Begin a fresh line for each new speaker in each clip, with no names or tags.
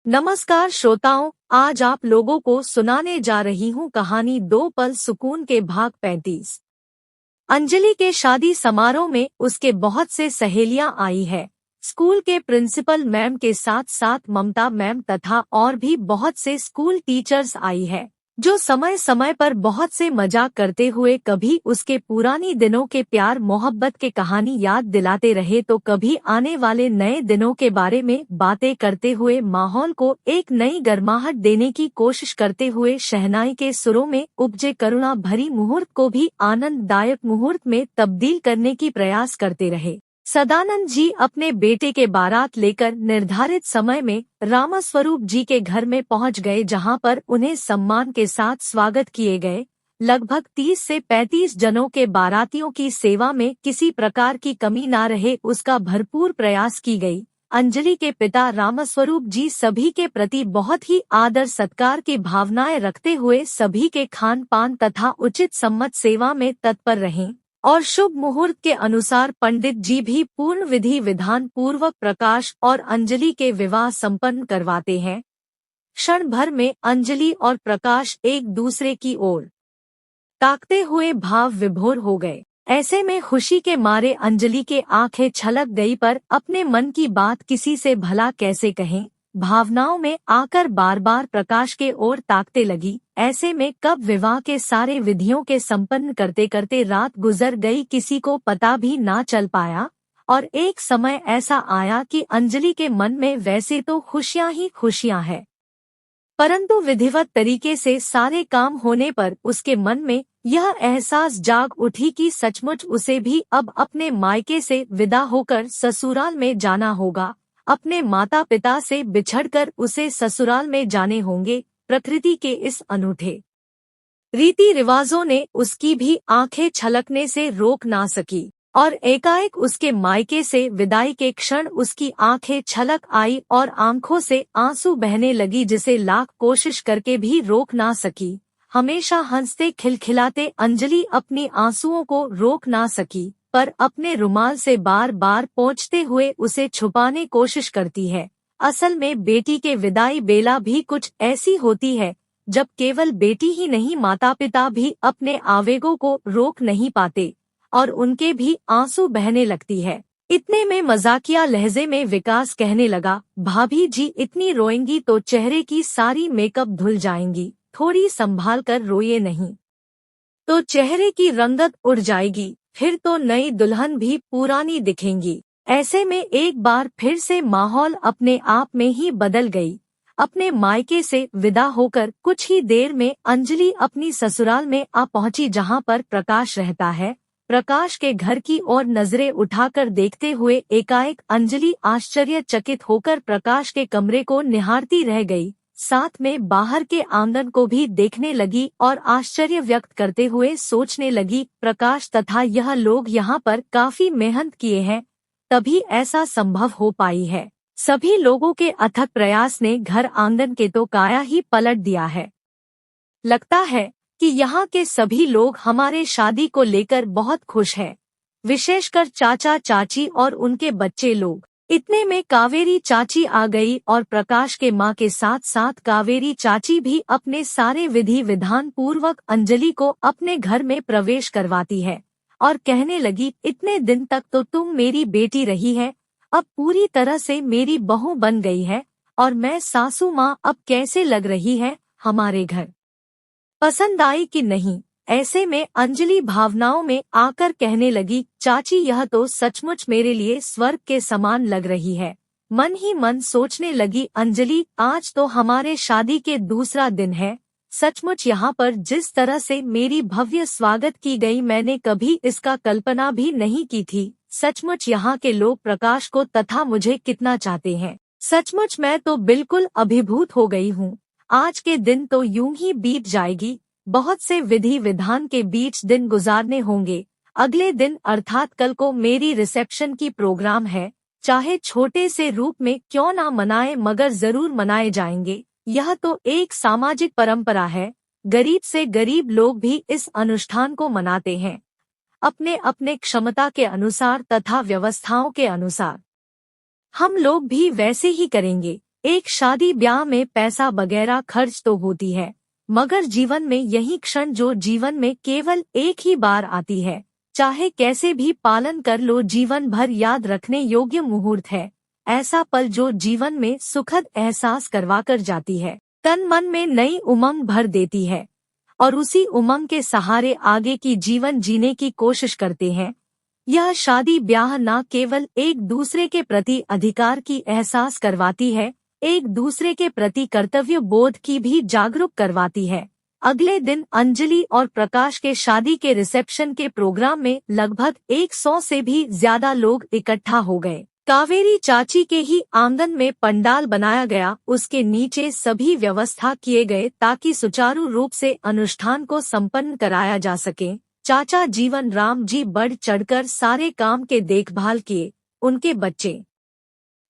नमस्कार श्रोताओं, आज आप लोगों को सुनाने जा रही हूँ कहानी दो पल सुकून के भाग 35। अंजलि के शादी समारोह में उसके बहुत से सहेलियां आई है। स्कूल के प्रिंसिपल मैम के साथ साथ ममता मैम तथा और भी बहुत से स्कूल टीचर्स आई है, जो समय समय पर बहुत से मजाक करते हुए कभी उसके पुरानी दिनों के प्यार मोहब्बत के कहानी याद दिलाते रहे तो कभी आने वाले नए दिनों के बारे में बातें करते हुए माहौल को एक नई गर्माहट देने की कोशिश करते हुए शहनाई के सुरों में उपजे करुणा भरी मुहूर्त को भी आनंददायक मुहूर्त में तब्दील करने की प्रयास करते रहे। सदानंद जी अपने बेटे के बारात लेकर निर्धारित समय में रामस्वरूप जी के घर में पहुंच गए, जहां पर उन्हें सम्मान के साथ स्वागत किए गए। लगभग 30 से 35 जनों के बारातियों की सेवा में किसी प्रकार की कमी न रहे, उसका भरपूर प्रयास की गई। अंजलि के पिता रामस्वरूप जी सभी के प्रति बहुत ही आदर सत्कार की भावनाएं रखते हुए सभी के खान पान तथा उचित सम्मत सेवा में तत्पर रहे और शुभ मुहूर्त के अनुसार पंडित जी भी पूर्ण विधि विधान पूर्वक प्रकाश और अंजलि के विवाह संपन्न करवाते हैं। क्षण भर में अंजलि और प्रकाश एक दूसरे की ओर ताकते हुए भाव विभोर हो गए। ऐसे में खुशी के मारे अंजलि के आंखें छलक गई, पर अपने मन की बात किसी से भला कैसे कहें। भावनाओं में आकर बार बार प्रकाश के ओर ताकते लगी। ऐसे में कब विवाह के सारे विधियों के संपन्न करते करते रात गुजर गई, किसी को पता भी ना चल पाया। और एक समय ऐसा आया कि अंजलि के मन में वैसे तो खुशियां ही खुशियां है, परंतु विधिवत तरीके से सारे काम होने पर उसके मन में यह एहसास जाग उठी कि सचमुच उसे भी अब अपने मायके से विदा होकर ससुराल में जाना होगा। अपने माता पिता से बिछड़कर उसे ससुराल में जाने होंगे। प्रकृति के इस अनूठे रीति रिवाजों ने उसकी भी आंखें छलकने से रोक ना सकी और एकाएक उसके मायके से विदाई के क्षण उसकी आंखें छलक आई और आंखों से आंसू बहने लगी, जिसे लाख कोशिश करके भी रोक ना सकी। हमेशा हंसते खिलखिलाते अंजलि अपनी आंसुओं को रोक ना सकी, पर अपने रुमाल से बार बार पोंछते हुए उसे छुपाने कोशिश करती है। असल में बेटी के विदाई बेला भी कुछ ऐसी होती है जब केवल बेटी ही नहीं, माता पिता भी अपने आवेगों को रोक नहीं पाते और उनके भी आंसू बहने लगती है। इतने में मजाकिया लहजे में विकास कहने लगा, भाभी जी इतनी रोएंगी तो चेहरे की सारी मेकअप धुल जाएंगी, थोड़ी संभाल कर रोइए, नहीं तो चेहरे की रंगत उड़ जाएगी, फिर तो नई दुल्हन भी पुरानी दिखेंगी। ऐसे में एक बार फिर से माहौल अपने आप में ही बदल गई। अपने मायके से विदा होकर कुछ ही देर में अंजलि अपनी ससुराल में आ पहुंची, जहां पर प्रकाश रहता है। प्रकाश के घर की ओर नजरें उठाकर देखते हुए एकाएक अंजलि आश्चर्यचकित होकर प्रकाश के कमरे को निहारती रह गई, साथ में बाहर के आंगन को भी देखने लगी और आश्चर्य व्यक्त करते हुए सोचने लगी, प्रकाश तथा यह लोग यहाँ पर काफी मेहनत किए हैं, तभी ऐसा संभव हो पाई है। सभी लोगों के अथक प्रयास ने घर आंगन के तो काया ही पलट दिया है। लगता है कि यहाँ के सभी लोग हमारे शादी को लेकर बहुत खुश हैं, विशेषकर चाचा चाची और उनके बच्चे लोग। इतने में कावेरी चाची आ गई और प्रकाश के माँ के साथ साथ कावेरी चाची भी अपने सारे विधि विधान पूर्वक अंजलि को अपने घर में प्रवेश करवाती है और कहने लगी, इतने दिन तक तो तुम मेरी बेटी रही है, अब पूरी तरह से मेरी बहू बन गई है और मैं सासू माँ अब कैसे लग रही है, हमारे घर पसंद आई कि नहीं। ऐसे में अंजलि भावनाओं में आकर कहने लगी, चाची यह तो सचमुच मेरे लिए स्वर्ग के समान लग रही है। मन ही मन सोचने लगी अंजलि, आज तो हमारे शादी के दूसरा दिन है। सचमुच यहाँ पर जिस तरह से मेरी भव्य स्वागत की गई, मैंने कभी इसका कल्पना भी नहीं की थी। सचमुच यहाँ के लोग प्रकाश को तथा मुझे कितना चाहते हैं। सचमुच मैं तो बिल्कुल अभिभूत हो गई हूँ। आज के दिन तो यूं ही बीत जाएगी। बहुत से विधि विधान के बीच दिन गुजारने होंगे। अगले दिन अर्थात कल को मेरी रिसेप्शन की प्रोग्राम है। चाहे छोटे से रूप में क्यों ना मनाए, मगर जरूर मनाए जाएंगे। यह तो एक सामाजिक परंपरा है। गरीब से गरीब लोग भी इस अनुष्ठान को मनाते हैं, अपने अपने क्षमता के अनुसार तथा व्यवस्थाओं के अनुसार। हम लोग भी वैसे ही करेंगे। एक शादी ब्याह में पैसा वगैरह खर्च तो होती है, मगर जीवन में यही क्षण जो जीवन में केवल एक ही बार आती है, चाहे कैसे भी पालन कर लो जीवन भर याद रखने योग्य मुहूर्त है। ऐसा पल जो जीवन में सुखद एहसास करवाकर जाती है, तन मन में नई उमंग भर देती है और उसी उमंग के सहारे आगे की जीवन जीने की कोशिश करते हैं। यह शादी ब्याह न केवल एक दूसरे के प्रति अधिकार की एहसास करवाती है, एक दूसरे के प्रति कर्तव्य बोध की भी जागरूक करवाती है। अगले दिन अंजलि और प्रकाश के शादी के रिसेप्शन के प्रोग्राम में लगभग 100 से भी ज्यादा लोग इकट्ठा हो गए। कावेरी चाची के ही आंगन में पंडाल बनाया गया, उसके नीचे सभी व्यवस्था किए गए ताकि सुचारू रूप से अनुष्ठान को संपन्न कराया जा सके। चाचा जीवन राम जी बढ़ चढ़कर सारे काम के देखभाल किए, उनके बच्चे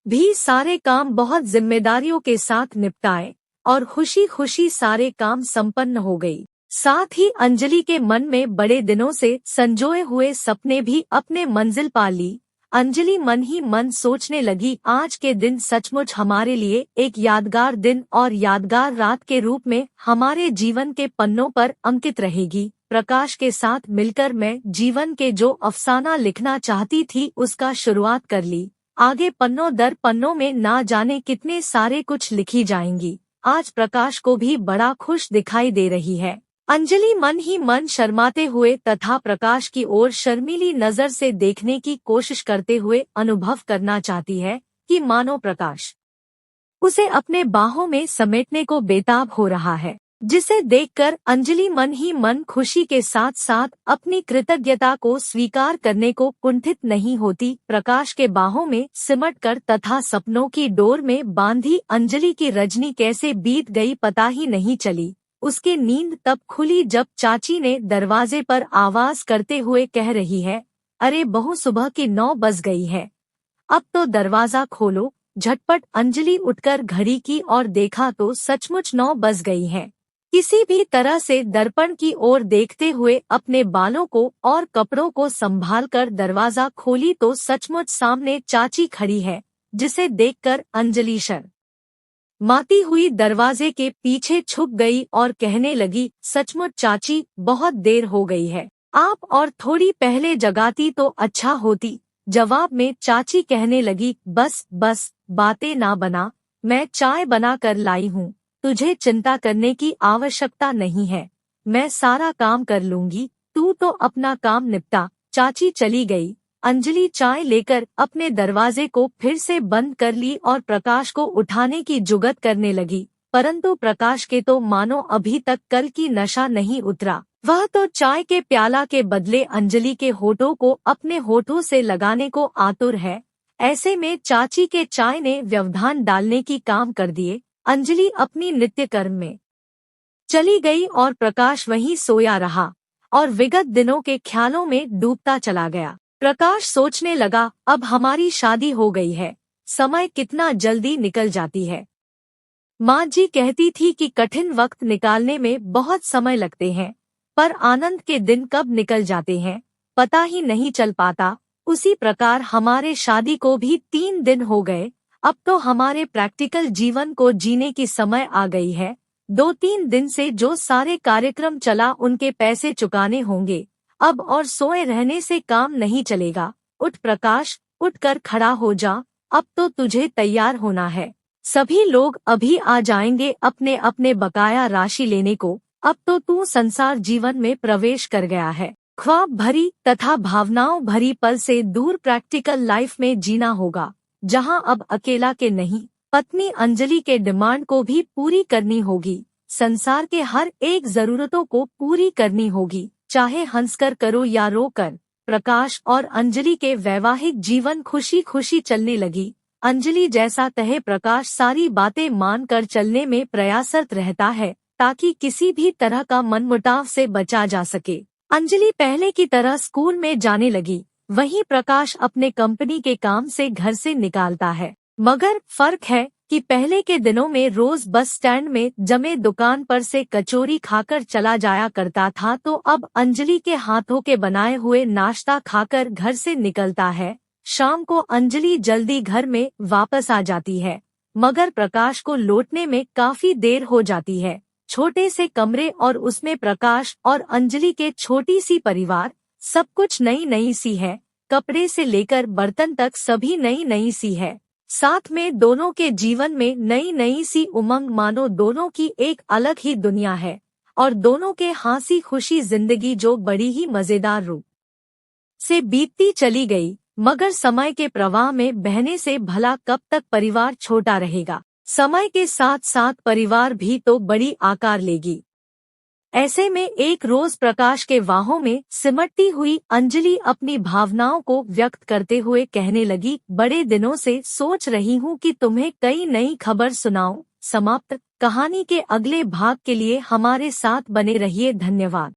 भी सारे काम बहुत जिम्मेदारियों के साथ निपटाए और खुशी खुशी सारे काम संपन्न हो गई। साथ ही अंजलि के मन में बड़े दिनों से संजोए हुए सपने भी अपने मंजिल पा ली। अंजलि मन ही मन सोचने लगी, आज के दिन सचमुच हमारे लिए एक यादगार दिन और यादगार रात के रूप में हमारे जीवन के पन्नों पर अंकित रहेगी। प्रकाश के साथ मिलकर मैं जीवन के जो अफसाना लिखना चाहती थी उसका शुरुआत कर ली। आगे पन्नों दर पन्नों में ना जाने कितने सारे कुछ लिखी जाएंगी। आज प्रकाश को भी बड़ा खुश दिखाई दे रही है। अंजलि मन ही मन शर्माते हुए तथा प्रकाश की ओर शर्मीली नजर से देखने की कोशिश करते हुए अनुभव करना चाहती है कि मानो प्रकाश उसे अपने बाहों में समेटने को बेताब हो रहा है, जिसे देखकर अंजलि मन ही मन खुशी के साथ साथ अपनी कृतज्ञता को स्वीकार करने को कुंठित नहीं होती। प्रकाश के बाहों में सिमटकर तथा सपनों की डोर में बांधी अंजलि की रजनी कैसे बीत गई पता ही नहीं चली। उसकी नींद तब खुली जब चाची ने दरवाजे पर आवाज करते हुए कह रही है, अरे बहू सुबह की 9 बज गई है, अब तो दरवाजा खोलो। झटपट अंजलि उठकर घड़ी की और देखा तो सचमुच 9 बज गई है। किसी भी तरह से दर्पण की ओर देखते हुए अपने बालों को और कपड़ों को संभालकर दरवाजा खोली तो सचमुच सामने चाची खड़ी है, जिसे देखकर अंजलि माती हुई दरवाजे के पीछे छुप गई और कहने लगी, सचमुच चाची बहुत देर हो गई है, आप और थोड़ी पहले जगाती तो अच्छा होती। जवाब में चाची कहने लगी, बस बस बातें ना बना, मैं चाय बना कर लाई हूँ, तुझे चिंता करने की आवश्यकता नहीं है, मैं सारा काम कर लूंगी, तू तो अपना काम निपटा। चाची चली गई। अंजलि चाय लेकर अपने दरवाजे को फिर से बंद कर ली और प्रकाश को उठाने की जुगत करने लगी, परंतु प्रकाश के तो मानो अभी तक कल की नशा नहीं उतरा। वह तो चाय के प्याला के बदले अंजलि के होठों को अपने होठों से लगाने को आतुर है। ऐसे में चाची के चाय ने व्यवधान डालने की काम कर दिए। अंजलि अपनी नित्य कर्म में चली गई और प्रकाश वहीं सोया रहा और विगत दिनों के ख्यालों में डूबता चला गया। प्रकाश सोचने लगा, अब हमारी शादी हो गई है, समय कितना जल्दी निकल जाती है। माँ जी कहती थी कि कठिन वक्त निकालने में बहुत समय लगते हैं, पर आनंद के दिन कब निकल जाते हैं पता ही नहीं चल पाता। उसी प्रकार हमारे शादी को भी 3 दिन हो गए। अब तो हमारे प्रैक्टिकल जीवन को जीने की समय आ गई है। 2-3 दिन से जो सारे कार्यक्रम चला उनके पैसे चुकाने होंगे। अब और सोए रहने से काम नहीं चलेगा। उठ प्रकाश, उठकर खड़ा हो जा, अब तो तुझे तैयार होना है। सभी लोग अभी आ जाएंगे अपने अपने बकाया राशि लेने को। अब तो तू संसार जीवन में प्रवेश कर गया है। ख्वाब भरी तथा भावनाओं भरी पल से दूर प्रैक्टिकल लाइफ में जीना होगा, जहां अब अकेला के नहीं, पत्नी अंजलि के डिमांड को भी पूरी करनी होगी। संसार के हर एक जरूरतों को पूरी करनी होगी, चाहे हंसकर करो या रोकर। प्रकाश और अंजलि के वैवाहिक जीवन खुशी खुशी चलने लगी। अंजलि जैसा कहे प्रकाश सारी बातें मान कर चलने में प्रयासरत रहता है, ताकि किसी भी तरह का मनमुटाव से बचा जा सके। अंजलि पहले की तरह स्कूल में जाने लगी, वहीं प्रकाश अपने कंपनी के काम से घर से निकालता है। मगर फर्क है कि पहले के दिनों में रोज बस स्टैंड में जमे दुकान पर से कचौरी खाकर चला जाया करता था, तो अब अंजलि के हाथों के बनाए हुए नाश्ता खाकर घर से निकलता है। शाम को अंजलि जल्दी घर में वापस आ जाती है। मगर प्रकाश को लौटने में काफी देर हो जाती है। छोटे से कमरे और उसमें प्रकाश और अंजलि के छोटी सी परिवार, सब कुछ नई नई सी है। कपड़े से लेकर बर्तन तक सभी नई नई सी है। साथ में दोनों के जीवन में नई नई सी उमंग, मानो दोनों की एक अलग ही दुनिया है और दोनों के हंसी खुशी जिंदगी जो बड़ी ही मजेदार रूप से बीतती चली गई। मगर समय के प्रवाह में बहने से भला कब तक परिवार छोटा रहेगा। समय के साथ साथ परिवार भी तो बड़ी आकार लेगी। ऐसे में एक रोज प्रकाश के वाहों में सिमटती हुई अंजलि अपनी भावनाओं को व्यक्त करते हुए कहने लगी, बड़े दिनों से सोच रही हूँ कि तुम्हें कई नई खबर सुनाऊं। समाप्त। कहानी के अगले भाग के लिए हमारे साथ बने रहिए। धन्यवाद।